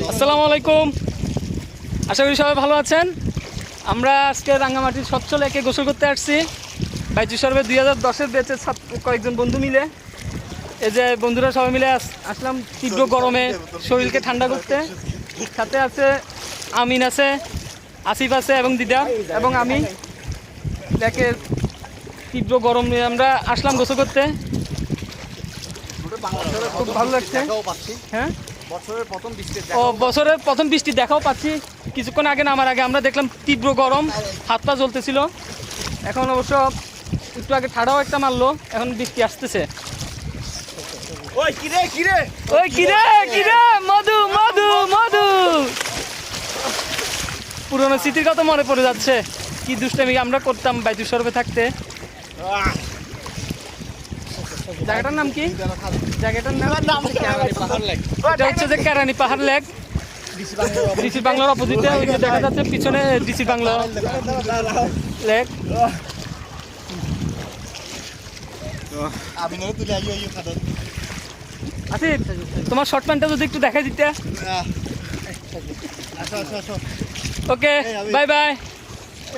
আসসালামু আলাইকুম, আশা করি সবাই ভালো আছেন। আমরা আজকে রাঙ্গামাটির স্বচ্ছ লেকে গোসল করতে আসছি বাইচু সর্বে 2010-এর ব্যাচের কয়েকজন বন্ধু মিলে। এই যে বন্ধুরা সবাই মিলে আসলাম তীব্র গরমে শরীরকে ঠান্ডা করতে। সাথে আছে আমিন আছে, আসিফ আছে এবং দিদা এবং আমি। লেকের তীব্র গরমে আমরা আসলাম গোসল করতে, খুব ভালো লাগছে। হ্যাঁ, বছরের প্রথম বৃষ্টি দেখাও পাচ্ছি। কিছুক্ষণ আগে নামার আগে আমরা দেখলাম তীব্র গরম, হাত পা জ্বলতেছিল। এখন অবশ্য একটু আগে ঠাড়াও একটা মারলো, এখন বৃষ্টি আসতেছে। ওই কিরে কিরে মধু মধু মধু, পুরোনো স্মৃতির কথা মনে পড়ে যাচ্ছে। কি দুষ্টামি আমরা করতাম বাইচু সর্বে থাকতে। জায়গাটার নাম কি? জায়গাটার নাম এটা হচ্ছে যে কেরানি পাহাড় লেক। ডিসি বাংলার অপোজিটে ওই যে দেখা যাচ্ছে পিছনে ডিসি বাংলা লেক। আসিফ, তোমার শর্ট প্যান্টটা যদি একটু দেখাই দিতে। ওকে, বাই বাই।